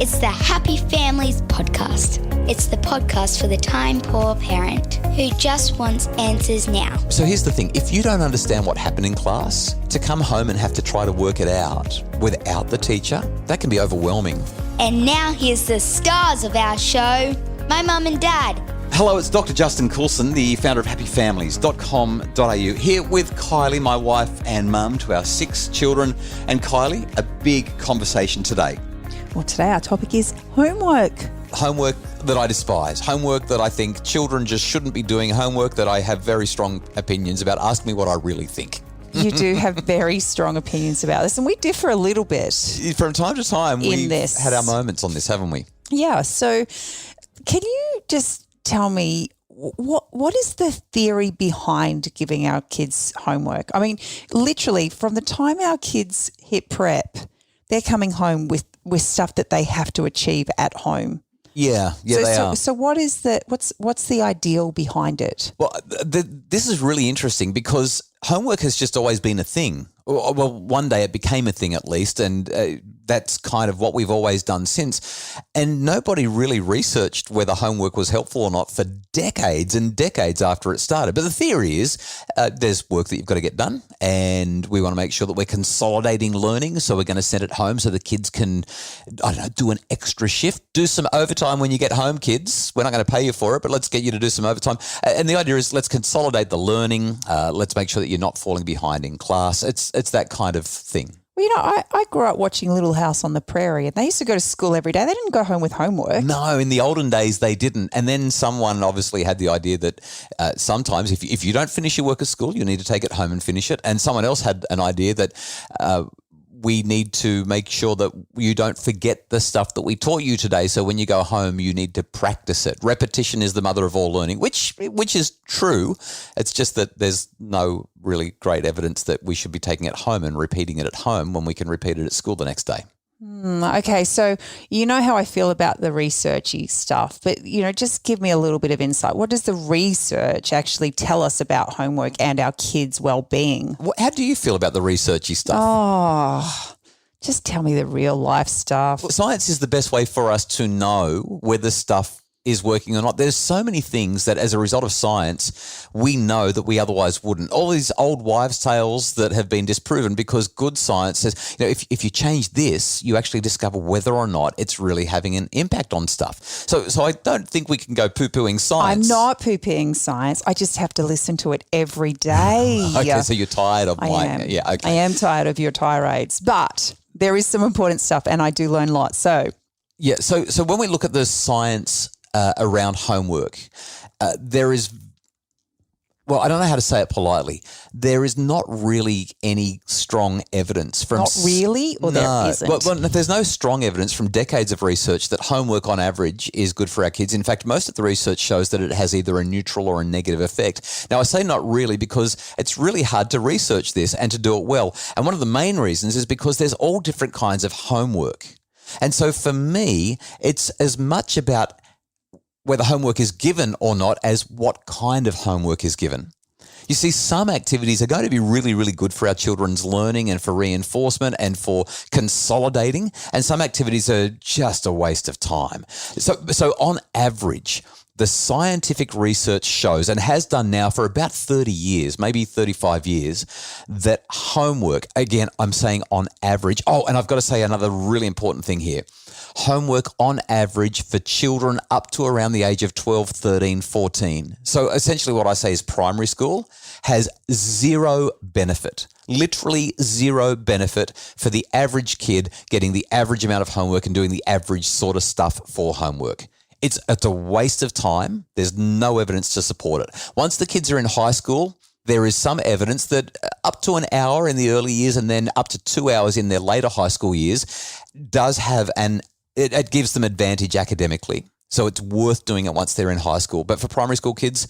It's the Happy Families podcast. It's the podcast for the time-poor parent who just wants answers now. So here's the thing. If you don't understand what happened in class, to come home and have to try to work it out without the teacher, that can be overwhelming. And now here's the stars of our show, my mum and dad. Hello, it's Dr. Justin Coulson, the founder of happyfamilies.com.au, here with Kylie, my wife and mum, to our 6 children. And Kylie, a big conversation today. Well, today our topic is homework. Homework that I despise, homework that I think children just shouldn't be doing, homework that I have very strong opinions about. Ask me what I really think. You do have very strong opinions about this, and we differ a little bit. From time to time, we've this. had our moments on this, haven't we? Yeah, so can you just tell me what is the theory behind giving our kids homework? I mean, literally from the time our kids hit prep, they're coming home with stuff that they have to achieve at home. Yeah, they are. So what's the ideal behind it? Well, this is really interesting because homework has just always been a thing. Well, one day it became a thing at least, and that's kind of what we've always done since. And nobody really researched whether homework was helpful or not for decades and decades after it started. But the theory is there's work that you've got to get done, and we want to make sure that we're consolidating learning. So we're going to send it home so the kids can, do an extra shift, do some overtime when you get home, kids. We're not going to pay you for it, but let's get you to do some overtime. And the idea is let's consolidate the learning. Let's make sure that you're not falling behind in class. It's that kind of thing. Well, I grew up watching Little House on the Prairie, and they used to go to school every day. They didn't go home with homework. No, in the olden days they didn't. And then someone obviously had the idea that sometimes if you don't finish your work at school, you need to take it home and finish it. And someone else had an idea that we need to make sure that you don't forget the stuff that we taught you today. So when you go home, you need to practice it. Repetition is the mother of all learning, which is true. It's just that there's no really great evidence that we should be taking it home and repeating it at home when we can repeat it at school the next day. Okay, so you know how I feel about the researchy stuff, but, just give me a little bit of insight. What does the research actually tell us about homework and our kids' well-being? How do you feel about the researchy stuff? Oh, just tell me the real life stuff. Well, science is the best way for us to know whether stuff is working or not. There's so many things that as a result of science, we know that we otherwise wouldn't. All these old wives' tales that have been disproven because good science says, if you change this, you actually discover whether or not it's really having an impact on stuff. So I don't think we can go poo-pooing science. I'm not poo-pooing science. I just have to listen to it every day. Okay, so you're tired of I okay. am tired of your tirades, but there is some important stuff and I do learn lots. So when we look at the science around homework, there is, well, I don't know how to say it politely. There is not really any strong evidence from... Not really? Or there isn't? Well, there's no strong evidence from decades of research that homework on average is good for our kids. In fact, most of the research shows that it has either a neutral or a negative effect. Now, I say not really because it's really hard to research this and to do it well. And one of the main reasons is because there's all different kinds of homework. And so for me, it's as much about whether homework is given or not as what kind of homework is given. You see, some activities are going to be really, really good for our children's learning and for reinforcement and for consolidating, and some activities are just a waste of time. So on average, the scientific research shows, and has done now for about 30 years, maybe 35 years, that homework, again, I'm saying on average, and I've got to say another really important thing here. Homework on average for children up to around the age of 12, 13, 14. So essentially what I say is primary school has zero benefit, literally zero benefit for the average kid getting the average amount of homework and doing the average sort of stuff for homework. It's a waste of time. There's no evidence to support it. Once the kids are in high school, there is some evidence that up to an hour in the early years and then up to 2 hours in their later high school years does have it gives them advantage academically. So it's worth doing it once they're in high school. But for primary school kids,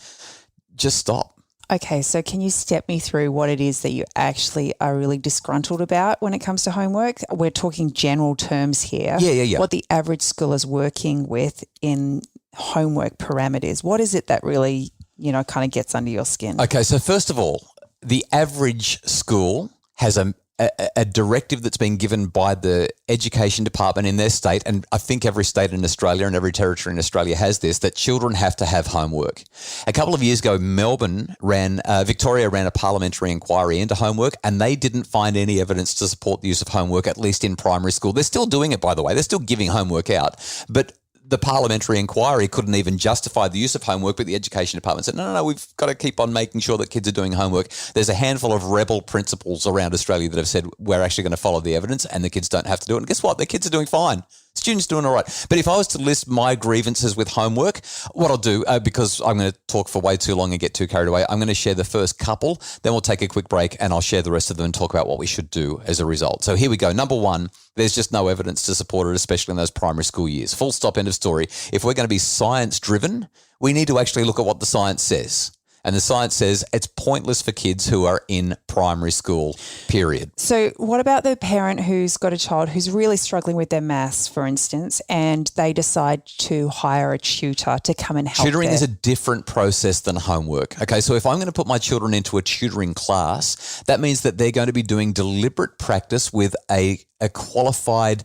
just stop. Okay, so can you step me through what it is that you actually are really disgruntled about when it comes to homework? We're talking general terms here. Yeah. What the average school is working with in homework parameters. What is it that really, kind of gets under your skin? Okay, so first of all, the average school has a a directive that's been given by the education department in their state, and I think every state in Australia and every territory in Australia has this, that children have to have homework. A couple of years ago, Victoria ran a parliamentary inquiry into homework, and they didn't find any evidence to support the use of homework, at least in primary school. They're still doing it, by the way. They're still giving homework out, but the parliamentary inquiry couldn't even justify the use of homework, but the education department said, no, we've got to keep on making sure that kids are doing homework. There's a handful of rebel principals around Australia that have said, we're actually going to follow the evidence and the kids don't have to do it. And guess what? The kids are doing fine. Students doing all right. But if I was to list my grievances with homework, what I'll do, because I'm going to talk for way too long and get too carried away, I'm going to share the first couple, then we'll take a quick break and I'll share the rest of them and talk about what we should do as a result. So here we go. Number one, there's just no evidence to support it, especially in those primary school years. Full stop, end of story. If we're going to be science driven, we need to actually look at what the science says. And the science says it's pointless for kids who are in primary school, period. So what about the parent who's got a child who's really struggling with their maths, for instance, and they decide to hire a tutor to come and help? Tutoring is a different process than homework. Okay, so if I'm going to put my children into a tutoring class, that means that they're going to be doing deliberate practice with a qualified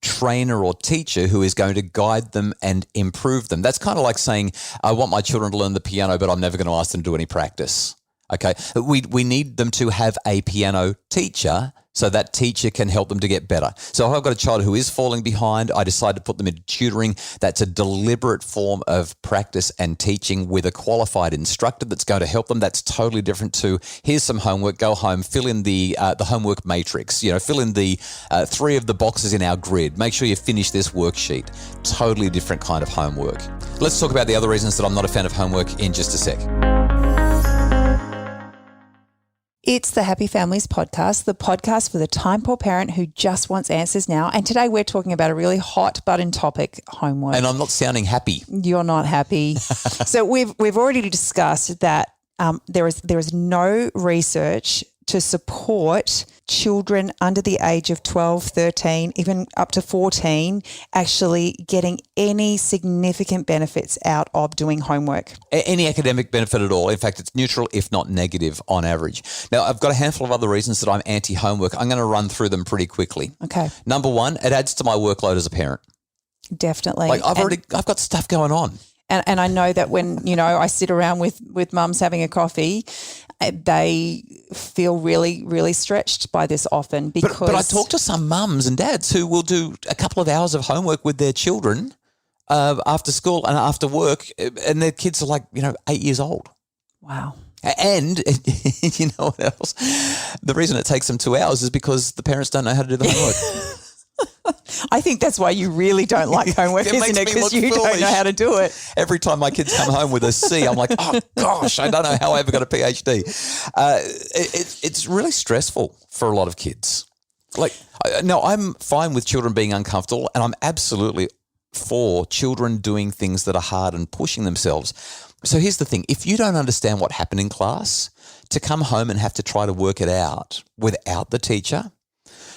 trainer or teacher who is going to guide them and improve them. That's kind of like saying, I want my children to learn the piano, but I'm never going to ask them to do any practice. Okay. We need them to have a piano teacher so that teacher can help them to get better. So if I've got a child who is falling behind, I decide to put them into tutoring. That's a deliberate form of practice and teaching with a qualified instructor that's going to help them. That's totally different to, here's some homework, go home, fill in the homework matrix, fill in the 3 of the boxes in our grid. Make sure you finish this worksheet. Totally different kind of homework. Let's talk about the other reasons that I'm not a fan of homework in just a sec. It's the Happy Families podcast, the podcast for the time poor parent who just wants answers now. And today we're talking about a really hot button topic, homework. And I'm not sounding happy. You're not happy. So we've already discussed that there is no research to support children under the age of 12, 13, even up to 14, actually getting any significant benefits out of doing homework. Any academic benefit at all. In fact, it's neutral, if not negative on average. Now, I've got a handful of other reasons that I'm anti-homework. I'm going to run through them pretty quickly. Okay. Number one, it adds to my workload as a parent. Definitely. Like I've got stuff going on. And I know that when, I sit around with mums having a coffee, they feel really, really stretched by this often because... But I talk to some mums and dads who will do a couple of hours of homework with their children after school and after work, and their kids are like, 8 years old. Wow. And you know what else? The reason it takes them 2 hours is because the parents don't know how to do the homework. I think that's why you really don't like homework, isn't it? Because you don't know how to do it. Every time my kids come home with a C, I'm like, oh gosh, I don't know how I ever got a PhD. It's really stressful for a lot of kids. No, I'm fine with children being uncomfortable, and I'm absolutely for children doing things that are hard and pushing themselves. So here's the thing. If you don't understand what happened in class, to come home and have to try to work it out without the teacher,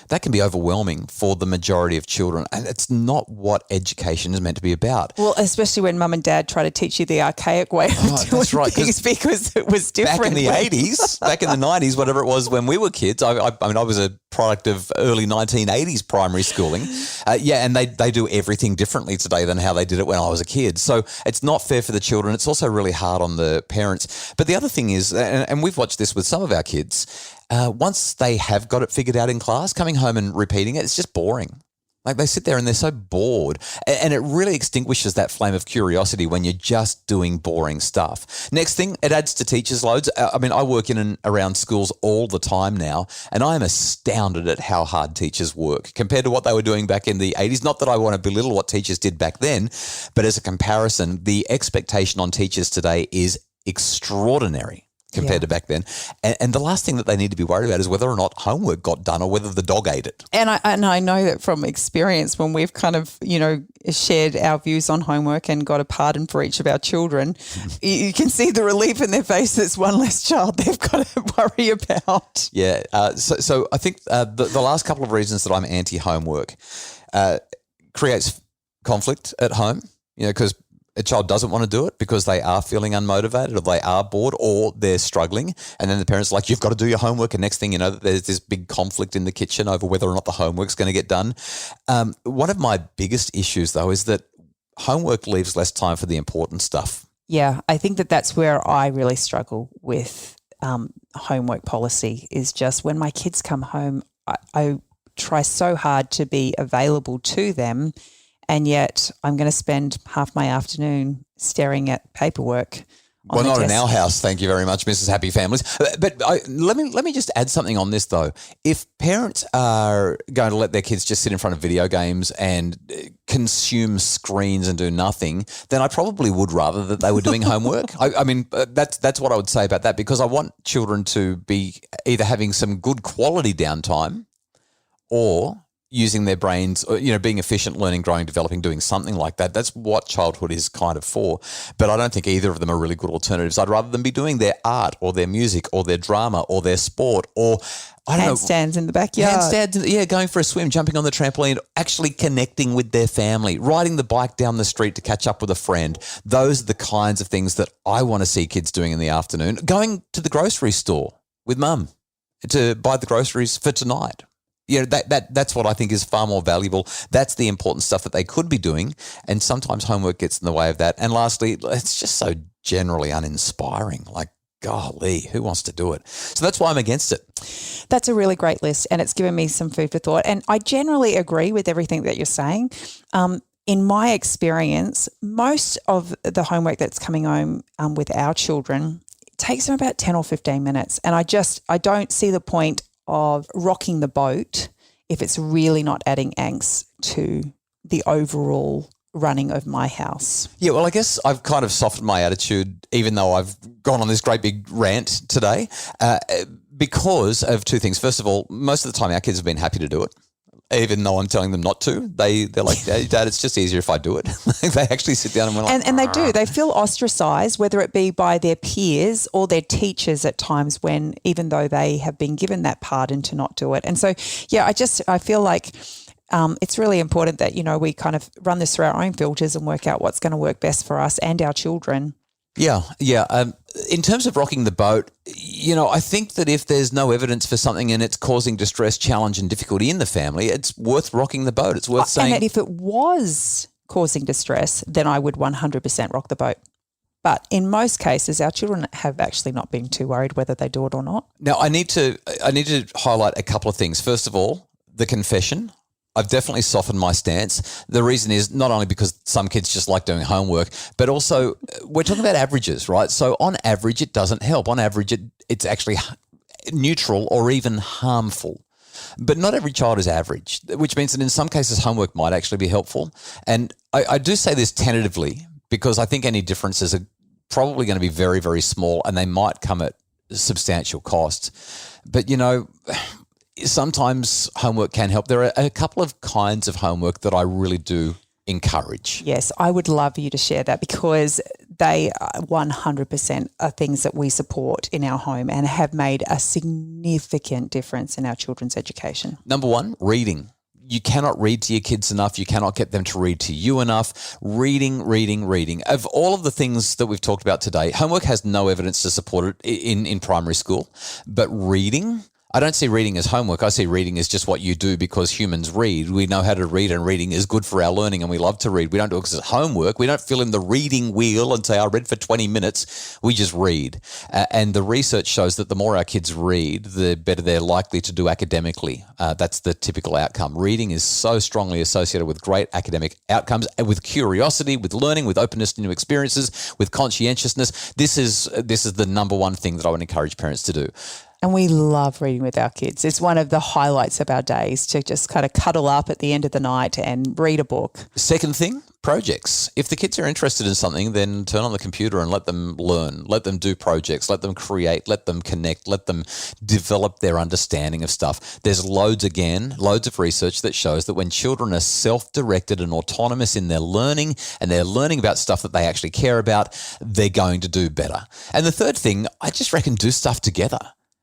that can be overwhelming for the majority of children. And it's not what education is meant to be about. Well, especially when mum and dad try to teach you the archaic way of doing things because it was different. Back in the 80s, back in the 90s, whatever it was when we were kids, I was a product of early 1980s primary schooling. And they do everything differently today than how they did it when I was a kid. So it's not fair for the children. It's also really hard on the parents. But the other thing is, and we've watched this with some of our kids, once they have got it figured out in class, coming home and repeating it, it's just boring. Like they sit there and they're so bored, and it really extinguishes that flame of curiosity when you're just doing boring stuff. Next thing, it adds to teachers' loads. I work in and around schools all the time now, and I am astounded at how hard teachers work compared to what they were doing back in the 80s. Not that I want to belittle what teachers did back then, but as a comparison, the expectation on teachers today is extraordinary compared to back then. And the last thing that they need to be worried about is whether or not homework got done or whether the dog ate it. And I know that from experience when we've kind of, shared our views on homework and got a pardon for each of our children, you can see the relief in their face. That's one less child they've got to worry about. Yeah. So I think the last couple of reasons that I'm anti-homework creates conflict at home, because a child doesn't want to do it because they are feeling unmotivated or they are bored or they're struggling. And then the parents are like, you've got to do your homework. And next thing you know, there's this big conflict in the kitchen over whether or not the homework's going to get done. One of my biggest issues, though, is that homework leaves less time for the important stuff. Yeah, I think that's where I really struggle with homework policy is just when my kids come home, I try so hard to be available to them. And yet I'm going to spend half my afternoon staring at paperwork. Well, not in our house, thank you very much, Mrs. Happy Families. But let me just add something on this, though. If parents are going to let their kids just sit in front of video games and consume screens and do nothing, then I probably would rather that they were doing homework. I mean, that's what I would say about that, because I want children to be either having some good quality downtime or using their brains, being efficient, learning, growing, developing, doing something like that. That's what childhood is kind of for. But I don't think either of them are really good alternatives. I'd rather them be doing their art or their music or their drama or their sport or, I don't know. Handstands in the backyard. Handstands, going for a swim, jumping on the trampoline, actually connecting with their family, riding the bike down the street to catch up with a friend. Those are the kinds of things that I want to see kids doing in the afternoon. Going to the grocery store with mum to buy the groceries for tonight. That's what I think is far more valuable. That's the important stuff that they could be doing, and sometimes homework gets in the way of that. And lastly, it's just so generally uninspiring. Like, golly, who wants to do it? So that's why I'm against it. That's a really great list, and it's given me some food for thought. And I generally agree with everything that you're saying. In my experience, most of the homework that's coming home with our children takes them about 10 or 15 minutes. And I don't see the point of rocking the boat if it's really not adding angst to the overall running of my house. Yeah, well, I guess I've kind of softened my attitude, even though I've gone on this great big rant today, because of two things. First of all, most of the time our kids have been happy to do it. Even though I'm telling them not to, they're like, hey, Dad, it's just easier if I do it. They actually sit down and we're like, and they do. They feel ostracized, whether it be by their peers or their teachers at times when, even though they have been given that pardon to not do it. And so, yeah, I feel like it's really important that, we kind of run this through our own filters and work out what's going to work best for us and our children. Yeah. In terms of rocking the boat, I think that if there's no evidence for something and it's causing distress, challenge and difficulty in the family, it's worth rocking the boat. It's worth saying. And that if it was causing distress, then I would 100% rock the boat. But in most cases, our children have actually not been too worried whether they do it or not. Now, I need to highlight a couple of things. First of all, the confession. I've definitely softened my stance. The reason is not only because some kids just like doing homework, but also we're talking about averages, right? So on average, it doesn't help. On average, it's actually neutral or even harmful. But not every child is average, which means that in some cases, homework might actually be helpful. And I do say this tentatively because I think any differences are probably going to be very, very small and they might come at substantial cost. But, sometimes homework can help. There are a couple of kinds of homework that I really do encourage. Yes, I would love you to share that because they 100% are things that we support in our home and have made a significant difference in our children's education. Number one, reading. You cannot read to your kids enough. You cannot get them to read to you enough. Reading. Of all of the things that we've talked about today, homework has no evidence to support it in primary school, but reading, I don't see reading as homework. I see reading as just what you do because humans read. We know how to read and reading is good for our learning and we love to read. We don't do it because it's homework. We don't fill in the reading wheel and say, I read for 20 minutes. We just read. And the research shows that the more our kids read, the better they're likely to do academically. That's the typical outcome. Reading is so strongly associated with great academic outcomes, with curiosity, with learning, with openness to new experiences, with conscientiousness. This is the number one thing that I would encourage parents to do. And we love reading with our kids. It's one of the highlights of our days to just kind of cuddle up at the end of the night and read a book. Second thing, projects. If the kids are interested in something, then turn on the computer and let them learn. Let them do projects. Let them create. Let them connect. Let them develop their understanding of stuff. There's loads of research that shows that when children are self-directed and autonomous in their learning and they're learning about stuff that they actually care about, they're going to do better. And the third thing, I just reckon do stuff together.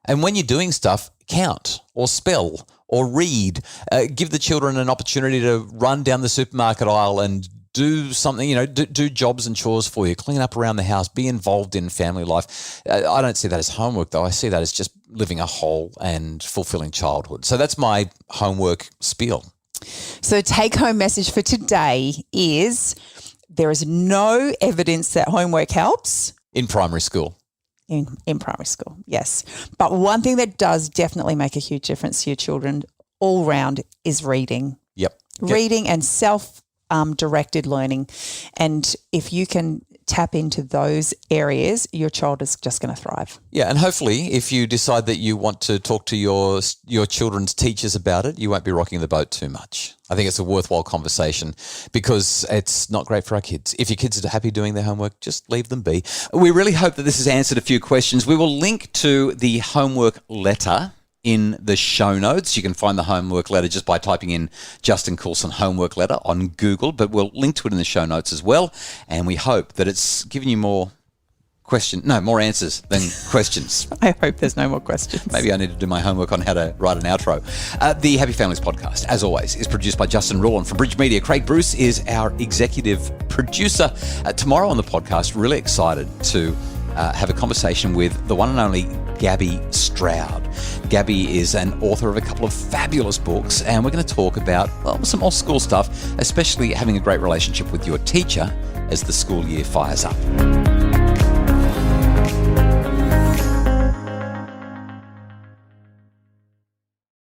And when you're doing stuff, count or spell or read. Give the children an opportunity to run down the supermarket aisle and do something, do jobs and chores for you, clean up around the house, be involved in family life. I don't see that as homework, though. I see that as just living a whole and fulfilling childhood. So that's my homework spiel. So the take-home message for today is there is no evidence that homework helps. In primary school. In primary school, yes. But one thing that does definitely make a huge difference to your children all round is reading. Yep. Reading and self-directed learning. And if you can tap into those areas, your child is just going to thrive. Yeah, and hopefully if you decide that you want to talk to your children's teachers about it, you won't be rocking the boat too much. I think it's a worthwhile conversation because it's not great for our kids. If your kids are happy doing their homework, just leave them be. We really hope that this has answered a few questions. We will link to the homework letter in the show notes. You can find the homework letter just by typing in Justin Coulson homework letter on Google, but we'll link to it in the show notes as well. And we hope that it's given you more answers than questions. I hope there's no more questions. Maybe I need to do my homework on how to write an outro. The Happy Families podcast, as always, is produced by Justin Rowland from Bridge Media. Craig Bruce is our executive producer. Tomorrow on the podcast, really excited to have a conversation with the one and only Gabby Stroud. Gabby is an author of a couple of fabulous books, and we're going to talk about some old school stuff, especially having a great relationship with your teacher as the school year fires up.